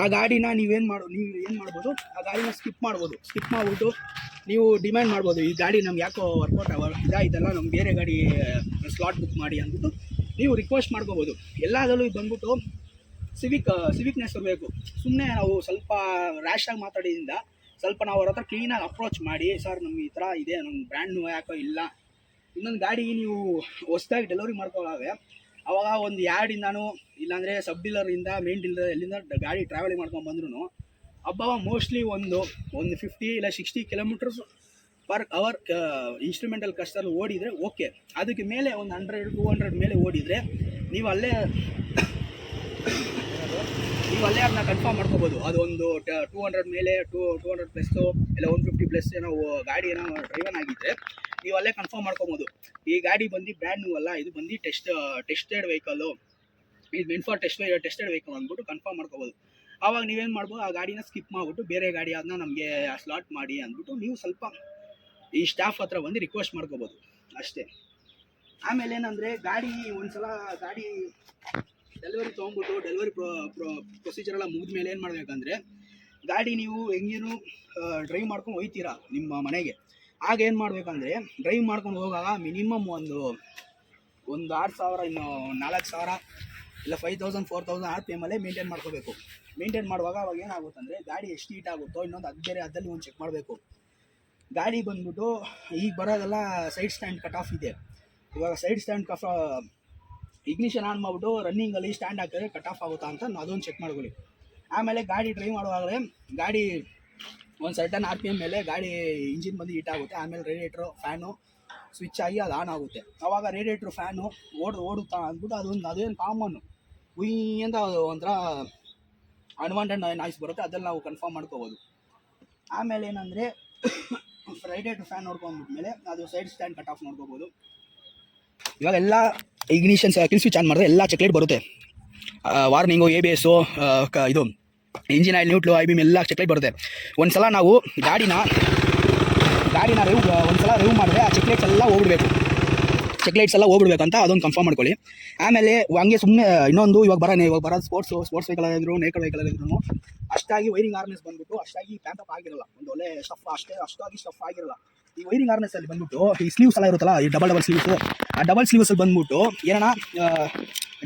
ಆ ಗಾಡಿನ ನೀವೇನು ಮಾಡ್ಬೋದು, ಆ ಗಾಡಿನ ಸ್ಕಿಪ್ ಮಾಡಿಬಿಟ್ಟು ನೀವು ಡಿಮ್ಯಾಂಡ್ ಮಾಡ್ಬೋದು, ಈ ಗಾಡಿ ನಮ್ಗೆ ಯಾಕೋ ವರ್ಕೌಟ್ ಇದಾಯ್ತಲ್ಲ, ನಮ್ಗೆ ಬೇರೆ ಗಾಡಿ ಸ್ಲಾಟ್ ಬುಕ್ ಮಾಡಿ ಅಂದ್ಬಿಟ್ಟು ನೀವು ರಿಕ್ವೆಸ್ಟ್ ಮಾಡ್ಕೋಬೋದು. ಎಲ್ಲದರಲ್ಲೂ ಬಂದ್ಬಿಟ್ಟು ಸಿವಿಕ್ನೆಸ್ ಇರಬೇಕು. ಸುಮ್ಮನೆ ನಾವು ಸ್ವಲ್ಪ ರ್ಯಾಶಾಗಿ ಮಾತಾಡೋದ್ರಿಂದ ಸ್ವಲ್ಪ ನಾವು ಅವ್ರ ಹತ್ರ ಕ್ಲೀನಾಗಿ ಅಪ್ರೋಚ್ ಮಾಡಿ, ಸರ್ ನಮ್ಗೆ ಈ ಥರ ಇದೆ, ನಮ್ಮ ಬ್ರ್ಯಾಂಡ್ ಯಾಕೋ ಇಲ್ಲ. ಇನ್ನೊಂದು ಗಾಡಿ ನೀವು ಹೊಸದಾಗಿ ಡೆಲಿವರಿ ಮಾಡ್ಕೊಳ್ಳಾವೆ ಅವಾಗ ಒಂದು ಯಾರ್ಡಿಂದಾನು ಇಲ್ಲಾಂದರೆ ಸಬ್ ಡೀಲರಿಂದ ಮೇನ್ ಡೀಲರ್ ಎಲ್ಲಿಂದ ಗಾಡಿ ಟ್ರಾವೆಲಿಂಗ್ ಮಾಡ್ಕೊಂಡು ಬಂದ್ರೂ ಹಬ್ಬವ ಮೋಸ್ಟ್ಲಿ ಒಂದು 50 ಇಲ್ಲ 60 ಕಿಲೋಮೀಟರ್ಸ್ ಪರ್ ಅವರ್ ಇನ್ಸ್ಟ್ರೂಮೆಂಟಲ್ ಕಸ್ಟಲ್ಲಿ ಓಡಿದರೆ ಓಕೆ. ಅದಕ್ಕೆ ಮೇಲೆ ಒಂದು 100-200 ಮೇಲೆ ಓಡಿದರೆ ನೀವು ಅಲ್ಲೇ ಅದನ್ನ ಕನ್ಫರ್ಮ್ ಮಾಡ್ಕೋಬೋದು. ಅದು ಒಂದು 200 ಮೇಲೆ 200 ಪ್ಲಸ್ಸು ಇಲ್ಲ 150 ಪ್ಲಸ್ ಏನೋ ಗಾಡಿ ಏನೋ ಡ್ರೈವನ್ ಆಗಿದ್ದರೆ ನೀವು ಅಲ್ಲೇ ಕನ್ಫರ್ಮ್ ಮಾಡ್ಕೊಬೋದು. ಈ ಗಾಡಿ ಬಂದು ಬ್ರ್ಯಾಂಡ್ ನ್ಯೂ ಅಲ್ಲ, ಇದು ಬಂದು ಟೆಸ್ಟೆಡ್ ವೆಹಿಕಲ್ಲು, ಇದು ಮೆನ್ ಫಾರ್ ಟೆಸ್ಟೆಡ್ ವೆಹಿಕಲ್ ಅಂದ್ಬಿಟ್ಟು ಕನ್ಫರ್ಮ್ ಮಾಡ್ಕೋಬೋದು. ಆವಾಗ ನೀವೇನು ಮಾಡ್ಬೋದು, ಆ ಗಾಡಿನ ಸ್ಕಿಪ್ ಮಾಡಿಬಿಟ್ಟು ಬೇರೆ ಗಾಡಿ ಅದನ್ನ ನಮಗೆ ಸ್ಲಾಟ್ ಮಾಡಿ ಅಂದ್ಬಿಟ್ಟು ನೀವು ಸ್ವಲ್ಪ ಈ ಸ್ಟಾಫ್ ಹತ್ರ ಬಂದು ರಿಕ್ವೆಸ್ಟ್ ಮಾಡ್ಕೋಬೋದು ಅಷ್ಟೇ. ಆಮೇಲೆ ಏನಂದರೆ ಒಂದ್ಸಲ ಗಾಡಿ ಡೆಲಿವರಿ ತೊಗೊಂಬಿಟ್ಟು ಡೆಲಿವರಿ ಪ್ರೊಸೀಜರೆಲ್ಲ ಮುಗಿದ್ಮೇಲೆ ಏನು ಮಾಡಬೇಕಂದ್ರೆ, ಗಾಡಿ ನೀವು ಹೆಂಗೇನು ಡ್ರೈವ್ ಮಾಡ್ಕೊಂಡು ಹೋಗ್ತೀರಾ ನಿಮ್ಮ ಮನೆಗೆ, ಆಗ ಏನು ಮಾಡಬೇಕಂದ್ರೆ ಡ್ರೈವ್ ಮಾಡ್ಕೊಂಡು ಹೋಗಾಗ ಮಿನಿಮಮ್ ಒಂದು 6,000 ಇನ್ನು 4,000 ಇಲ್ಲ 5,000-4,000 RPM ಮೇಂಟೈನ್ ಮಾಡ್ಕೋಬೇಕು. ಮೇಂಟೈನ್ ಮಾಡುವಾಗ ಅವಾಗ ಏನಾಗುತ್ತಂದರೆ ಗಾಡಿ ಎಷ್ಟು ಹೀಟ್ ಆಗುತ್ತೋ ಇನ್ನೊಂದು ಅದ್ದಲ್ಲಿ ಒಂದು ಚೆಕ್ ಮಾಡಬೇಕು. ಗಾಡಿ ಬಂದ್ಬಿಟ್ಟು ಈಗ ಬರೋದೆಲ್ಲ ಸೈಡ್ ಸ್ಟ್ಯಾಂಡ್ ಕಟ್ ಆಫ್ ಇದೆ. ಇವಾಗ ಸೈಡ್ ಸ್ಟ್ಯಾಂಡ್ ಇಗ್ನಿಷನ್ ಆನ್ ಮಾಡಿಬಿಟ್ಟು ರನ್ನಿಂಗಲ್ಲಿ ಸ್ಟ್ಯಾಂಡ್ ಹಾಕಿದ್ರೆ ಕಟ್ ಆಫ್ ಆಗುತ್ತಾ ಅಂತ ಅದೊಂದು ಚೆಕ್ ಮಾಡ್ಕೊಳ್ಳಿ. ಆಮೇಲೆ ಗಾಡಿ ಡ್ರೈವ್ ಮಾಡುವಾಗಲೇ ಗಾಡಿ ಒಂದು ಸರ್ಟನ್ RPM ಮೇಲೆ ಗಾಡಿ ಇಂಜಿನ್ ಬಂದು ಹೀಟ್ ಆಗುತ್ತೆ. ಆಮೇಲೆ ರೇಡಿಯೇಟ್ರು ಫ್ಯಾನು ಸ್ವಿಚ್ ಆಗಿ ಅದು ಆನ್ ಆಗುತ್ತೆ. ಆವಾಗ ರೇಡಿಯೇಟ್ರು ಫ್ಯಾನು ಓಡುತ್ತಾ ಅಂದ್ಬಿಟ್ಟು ಅದೇನು ಕಾಮನ್ನು ಉಯ್ ಅಂತ ಒಂಥರ ಅನ್ವಾಂಟೆಡ್ ನಾಯ್ಸ್ ಬರುತ್ತೆ, ಅದನ್ನು ನಾವು ಕನ್ಫರ್ಮ್ ಮಾಡ್ಕೋಬೋದು. ಆಮೇಲೆ ಏನಂದರೆ ರೈಡೇಟರ್ ಫ್ಯಾನ್ ನೋಡ್ಕೊಂಡ್ಬಿಟ್ಮೇಲೆ ಅದು ಸೈಡ್ ಸ್ಟ್ಯಾಂಡ್ ಕಟ್ ಆಫ್ ನೋಡ್ಕೋಬೋದು. ಇವಾಗೆಲ್ಲ ಇಗ್ನಿಷನ್ಸ್ ಕಿಲ್ ಸ್ವಿಚ್ ಆನ್ ಮಾಡಿದ್ರೆ ಎಲ್ಲ ಚೆಕ್ಲೈಟ್ ಬರುತ್ತೆ. ವಾರ್ನಿಂಗು, ABS, ಇದು ಇಂಜಿನ್ ಆಯಿಲ್, ನ್ಯೂಟ್ಲು, IBM ಎಲ್ಲ ಚೆಕ್ಲೈಟ್ ಬರುತ್ತೆ. ಒಂದ್ಸಲ ನಾವು ಗಾಡಿನ ಒಂದ್ಸಲ ರಿವ್ ಮಾಡಿದ್ರೆ ಆ ಚೆಕ್ಲೈಟ್ಸ್ ಎಲ್ಲ ಹೋಗ್ಬಿಡ್ಬೇಕು ಅಂತ ಅದೊಂದು ಕನ್ಫರ್ಮ್ ಮಾಡ್ಕೊಳ್ಳಿ. ಆಮೇಲೆ ಹಂಗೆ ಸುಮ್ಮನೆ ಇನ್ನೊಂದು ಇವಾಗ ಬರೋದು ಸ್ಪೋರ್ಟ್ಸ್ ವೆಹಿಕಲ್ ಆಗಿದ್ರು, ನೇಕಲ್ ವೆಹಿಕಲ್ ಆಗಿದ್ರು ಅಷ್ಟಾಗಿ ವೈರಿಂಗ್ ಹಾರ್ನೆಸ್ ಬಂದ್ಬಿಟ್ಟು ಅಷ್ಟಾಗಿ ಪ್ಯಾಂಕಪ್ ಆಗಿರಲ್ಲ. ಒಂದು ಒಳ್ಳೆ ಅಷ್ಟಾಗಿ ಸ್ಟಫ್ ಆಗಿರಲ್ಲ. ಈ ವೈರಿಂಗ್ ಹಾರ್ನೆಸ್ ಅಲ್ಲಿ ಬಂದ್ಬಿಟ್ಟು ಈ ಸ್ಲೀವ್ಸ್ ಎಲ್ಲ ಇರುತ್ತಲ್ಲ, ಈ ಡಬಲ್ ಸ್ಲೀವ್ಸ್, ಆ ಡಬಲ್ ಸ್ಲೀವ್ಸ್ ಅಲ್ಲಿ ಬಂದ್ಬಿಟ್ಟು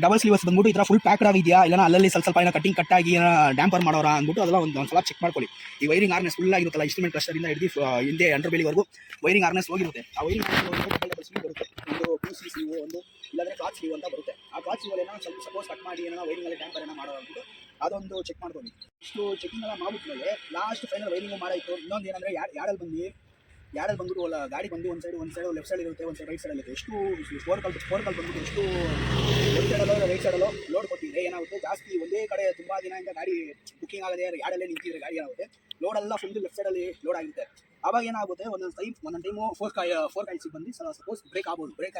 ಡಬಲ್ ಸ್ಲೀವ್ಸ್ ಬಂದ್ಬಿಟ್ಟು ಈ ಥರ ಫುಲ್ ಪ್ಯಾಕ್ಡ್ ಆಗಿದೆಯಾ, ಇಲ್ಲ ಅಲ್ಲಲ್ಲಿ ಸ್ವಲ್ಪ ಏನೋ ಕಟ್ಟಾಗಿ ಡ್ಯಾಂಪರ್ ಮಾಡೋರ ಅಂದ್ಬಿಟ್ಟು ಅದೆಲ್ಲ ಒಂದ್ಸಲ ಚೆಕ್ ಮಾಡ್ಕೊಳ್ಳಿ. ಈ ವೈರಿಂಗ್ ಹಾರ್ನೆಸ್ ಫುಲ್ ಆಗಿರುತ್ತಲ್ಲ, ಇನ್ಸ್ಟ್ರೂಮೆಂಟ್ ಕ್ಲಸ್ಟರಿಂದ ಹಿಡಿದು ಹಿಂದೆ ಅಂಡರ್ ಬೆಲಿವರೆಗೂ ವೈರಿಂಗ್ ಹಾರ್ನೆಸ್ ಹೋಗಿರುತ್ತೆ. ಆ ವೈರಿಂಗ್ ಹಾರ್ನೆಸ್ ಡಬಲ್ ಸ್ಲೀವ್ ಬರುತ್ತೆ. ಒಂದು PC ಸ್ಲೀವ್, ಒಂದು ಇಲ್ಲಾಂದ್ರೆ ಕ್ಲಾತ್ ಸ್ಲೀವ್ ಅಂತ ಬರುತ್ತೆ. ಆ ಕ್ಲಾತ್ ಸ್ಲೀವ್ ಏನೋ ಸ್ವಲ್ಪ ಸಪೋಸ್ ಕಟ್ ಮಾಡಿ ಏನೋ ವೈರಿಂಗ್ ಅಲ್ಲಿ ಡ್ಯಾಂಪರ್ ಏನೋ ಮಾಡೋ ಅಂದ್ಬಿಟ್ಟು ಅದೊಂದು ಚೆಕ್ ಮಾಡ್ಕೊಂಡು ಇಷ್ಟು ಚೆಕಿಂಗ್ ಎಲ್ಲ ಮಾಡ್ಬಿಟ್ಮೇಲೆ ಲಾಸ್ಟ್ ಫೈನಲ್ ವೈರಿಂಗು ಮಾಡಾಯಿತು. ಇನ್ನೊಂದು ಏನಂದರೆ ಯಾರಲ್ಲಿ ಬಂದ್ಬಿಟ್ಟು ಗಾಡಿ ಬಂದು ಒಂದು ಸೈಡ್ ಲೆಫ್ಟ್ ಸೈಡ್ ಇರುತ್ತೆ, ಒಂದು ಸೈಡ್ ರೈಟ್ ಸೈಡ್ ಇರುತ್ತೆ. ಎಷ್ಟು ಫೋರ್ ಕಾಲ್ ಬಂದ್ಬಿಟ್ಟು ಎಷ್ಟು ಲೆಫ್ಟ್ ಸೈಡಲ್ಲೋ ರೈಟ್ ಸೈಡಲ್ಲೋ ಲೋಡ್ ಕೊಟ್ಟಿದ್ರೆ ಏನಾಗುತ್ತೆ, ಜಾಸ್ತಿ ಒಂದೇ ಕಡೆ ತುಂಬ ದಿನದಿಂದ ಗಾಡಿ ಬುಕ್ಕಿಂಗ್ ಆಗದೆ ಯಾಡಲ್ಲೇ ನಿಂತಿದ್ರೆ ಗಾಡಿ ಏನಾಗುತ್ತೆ, ಲೋಡೆಲ್ಲ ಫುಲ್ ಲೆಫ್ಟ್ ಸೈಡಲ್ಲಿ ಲೋಡ್ ಆಗುತ್ತೆ. ಆವಾಗ ಏನಾಗುತ್ತೆ, ಒಂದೊಂದು ಟೈಮು ಫೋರ್ ಕಾಯಿಲ್ಸಿಗೆ ಬಂದು ಸಪೋಸ್ ಬ್ರೇಕ್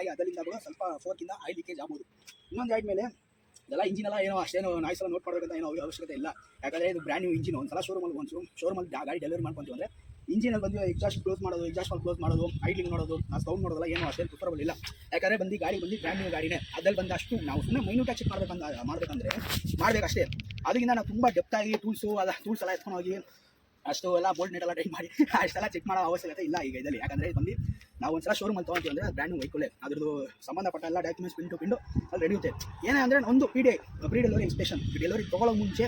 ಆಗಿ ಅದರಿಂದ ಕೂಡ ಸ್ವಲ್ಪ ಫೋರ್ಕಿಂದ ಆಯಿಲ್ ಲೀಕೇಜ್ ಆಗ್ಬೋದು. ಇನ್ನೊಂದು ಆದಮೇಲೆ ಇದೆಲ್ಲ ಇಂಜಿನ್ ಎಲ್ಲ ಏನೋ ಅಷ್ಟೇನು ನಾಯ್ಸ್ ಎಲ್ಲ ನೋಟ್ ಮಾಡಬೇಕಂತ ಏನೋ ಅವಶ್ಯಕತೆ ಇಲ್ಲ. ಯಾಕಂದರೆ ಇದು ಬ್ರ್ಯಾಂಡ್ ನ್ಯೂ ಇಂಜಿನ್. ಒಂದ್ಸಲ ಶೋರೂಮಲ್ಲಿ ಗಾಡಿ ಡೆಲಿವರಿ ಮಾಡ್ಕೊಂತೀವಿ ಅಂದರೆ ಇಂಜಿನಲ್ಲಿ ಬಂದು ಎಕ್ಸಾಸ್ಟ್ ಕ್ಲೋಸ್ ಮಾಡೋದು, ಐಡ್ಲಿಂಗ್ ಮಾಡೋದು, ಸೌಂಡ್ ಮಾಡೋದಲ್ಲ ಏನೋ ಅಷ್ಟೇನು ಪ್ರಿಫರಬಲ್ ಇಲ್ಲ. ಯಾಕಂದರೆ ಗಾಡಿ ಬ್ರ್ಯಾಂಡ್ ನ್ಯೂ ಗಾಡಿನೇ. ಅದ್ರಲ್ಲಿ ಬಂದು ಅಷ್ಟು ನಾವು ಸುಮ್ಮನೆ ಮೈನ್ಯೂಟಾಗಿ ಚೆಕ್ ಮಾಡಬೇಕಷ್ಟೇ. ಅದರಿಂದ ನಾವು ತುಂಬ ಡೆಪ್ತಾಗಿ ಟೂಲ್ಸ್ ಎಲ್ಲ ಎತ್ಕೊಂಡು ಹೋಗಿ ಅಷ್ಟು ಎಲ್ಲ ಬೋಲ್ಟ್ ನೆಟ್ ಎಲ್ಲ ಟೈಟ್ ಮಾಡಿ ಅಷ್ಟೆಲ್ಲ ಚೆಕ್ ಮಾಡೋ ಅವಶ್ಯಕತೆ ಇಲ್ಲ ಈಗ ಇದರಲ್ಲಿ. ಯಾಕಂದರೆ ಬಂದು ನಾವು ಒಂದ್ಸಲ ಶೋರೂಮಲ್ಲಿ ತೊಗೊಳ್ತೀವಿ ಅಂದರೆ ಬ್ರ್ಯಾಂಡ್ ನ್ಯೂ ವೆಹಿಕಲ್, ಅದ್ರದ್ದು ಸಂಬಂಧಪಟ್ಟ ಎಲ್ಲ ಡಾಕ್ಯುಮೆಂಟ್ಸ್ ಪಿನ್ ಅಲ್ಲಿ ನಡೆಯುತ್ತೆ. ಏನೇ ಅಂದರೆ ಒಂದು ಪ್ರೀ ಡೆಲಿವರಿ ಇನ್ಸ್ಪೆಕ್ಷನ್, ಡೆಲಿವರಿ ತೊಗೊಳ್ಳೋ ಮುಂಚೆ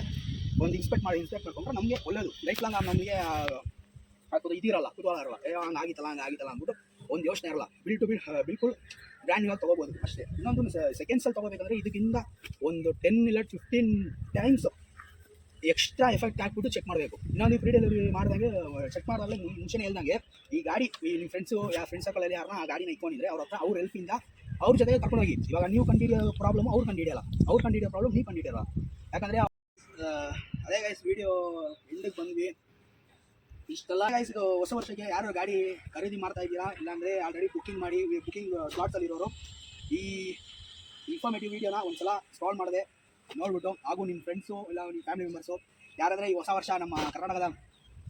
ಒಂದು ಇನ್ಸ್ಪೆಕ್ಟ್ ಮಾಡ್ಕೊಂಡ್ರೆ ನಮಗೆ ಒಳ್ಳೆಯದು. ಲೈಫ್ ಲಾಂಗ್ ನಮಗೆ ಹಾಕೋದು ಇದಿರಲ್ಲ, ಕುತೂಹಲ ಇರಲ್ಲ, ಹಂಗೆ ಆಗಿತ್ತಲ್ಲ ಅಂದ್ಬಿಟ್ಟು ಒಂದು ಯೋಚನೆ ಇರಲ್ಲ. ಬಿಲ್ಕುಲ್ ಬ್ರ್ಯಾಂಡ್ ನ್ಯೂ ತೊಗೋಬೋದು ಅಷ್ಟೇ. ಇನ್ನೊಂದು ಸೆಕೆಂಡ್ಸಲ್ಲಿ ತೊಗೋಬೇಕಂದ್ರೆ ಇದಕ್ಕಿಂತ ಒಂದು 10 ಇಲ್ಲ 15 ಟೈಮ್ಸ್ ಎಕ್ಸ್ಟ್ರಾ ಎಫೆಕ್ಟ್ ಹಾಕ್ಬಿಟ್ಟು ಚೆಕ್ ಮಾಡಬೇಕು. ಇನ್ನೊಂದು ಪ್ರೀ ಡೆಲಿವರಿ ಮಾಡಿದಂಗೆ ಚೆಕ್ ಮಾಡಿದಾಗಲೇ ಮುಂಚೆನೇ ಹೇಳ್ದಂಗೆ ಈ ಗಾಡಿ ನಿಮ್ಮ ಫ್ರೆಂಡ್ಸ್ ಸರ್ಕಲಲ್ಲಿ ಯಾರನ್ನ ಆ ಗಾಡಿನ ಇಟ್ಕೊಂಡಿದ್ರೆ ಅವ್ರ ಹೆಲ್ಪಿಂದ ಅವ್ರ ಜೊತೆಗೆ ಕರ್ಕೊಂಡೋಗಿ. ಇವಾಗ ನೀವು ಕಂಡಿಡಿಯೋ ಪ್ರಾಬ್ಲಮ್ ಅವ್ರು ಕಂಡಿಡಿಯಲ್ಲ, ಪ್ರಾಬ್ಲಮ್ ನೀವು ಕಂಡಿಡಿಯಲ್ಲ. ಯಾಕಂದರೆ ಅದೇ ಗೈಸ್ ವಿಡಿಯೋ ಎಂಡಿಗೆ ಬಂದ್ವಿ. ಇಷ್ಟೆಲ್ಲ ಗೈಸ್, ಇದು ಹೊಸ ವರ್ಷಕ್ಕೆ ಯಾರು ಗಾಡಿ ಖರೀದಿ ಮಾಡ್ತಾ ಇದ್ದೀರಾ, ಇಲ್ಲಾಂದರೆ ಆಲ್ರೆಡಿ ಬುಕ್ಕಿಂಗ್ ಸ್ಲಾಟ್ಸಲ್ಲಿರೋರು ಈ ಇನ್ಫಾರ್ಮೇಟಿವ್ ವೀಡಿಯೋನ ಒಂದ್ಸಲ ಸ್ಕ್ರಾಲ್ ಮಾಡಿದೆ ನೋಡ್ಬಿಟ್ಟು, ಹಾಗೂ ನಿಮ್ಮ ಫ್ರೆಂಡ್ಸು ಇಲ್ಲ ನಿಮ್ಮ ಫ್ಯಾಮಿಲಿ ಮೆಂಬರ್ಸು ಯಾರಾದರೆ ಈ ಹೊಸ ವರ್ಷ ನಮ್ಮ ಕರ್ನಾಟಕದ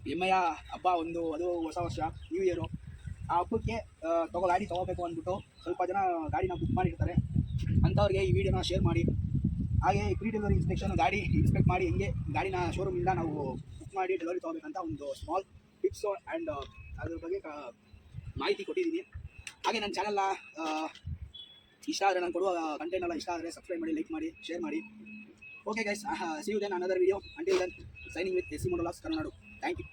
ಹೆಮ್ಮೆಯ ಹಬ್ಬ ಅದು ಹೊಸ ವರ್ಷ ನ್ಯೂ ಇಯರು, ಆ ಹಬ್ಬಕ್ಕೆ ಗಾಡಿ ತೊಗೋಬೇಕು ಅಂದ್ಬಿಟ್ಟು ಸ್ವಲ್ಪ ಜನ ಗಾಡಿನ ಬುಕ್ ಮಾಡಿರ್ತಾರೆ. ಅಂಥವ್ರಿಗೆ ಈ ವಿಡಿಯೋನ ಶೇರ್ ಮಾಡಿ. ಹಾಗೆ ಈ ಪ್ರೀ ಡೆಲಿವರಿ ಗಾಡಿ ಇನ್ಸ್ಪೆಕ್ಟ್ ಮಾಡಿ ಹೆಂಗೆ ಗಾಡಿನ ಶೋರೂಮಿಂದ ನಾವು ಬುಕ್ ಮಾಡಿ ಡೆಲಿವರಿ ತೊಗೋಬೇಕಂತ ಒಂದು ಸ್ಮಾಲ್ ಟಿಪ್ಸು ಆ್ಯಂಡ್ ಅದ್ರ ಬಗ್ಗೆ ಮಾಹಿತಿ ಕೊಟ್ಟಿದ್ದೀನಿ. ಹಾಗೆ ನನ್ನ ಚಾನಲ್ನ ಇಷ್ಟ ಆದರೆ ನಾನು ಕೊಡುವ ಕಂಟೆಂಟ್ ಎಲ್ಲ ಇಷ್ಟ ಆದರೆ ಸಬ್ಸ್ಕ್ರೈಬ್ ಮಾಡಿ, ಲೈಕ್ ಮಾಡಿ, ಶೇರ್ ಮಾಡಿ. Okay guys, see you then another video. Until then, signing with SC Motovlogs Karnadu. Thank you.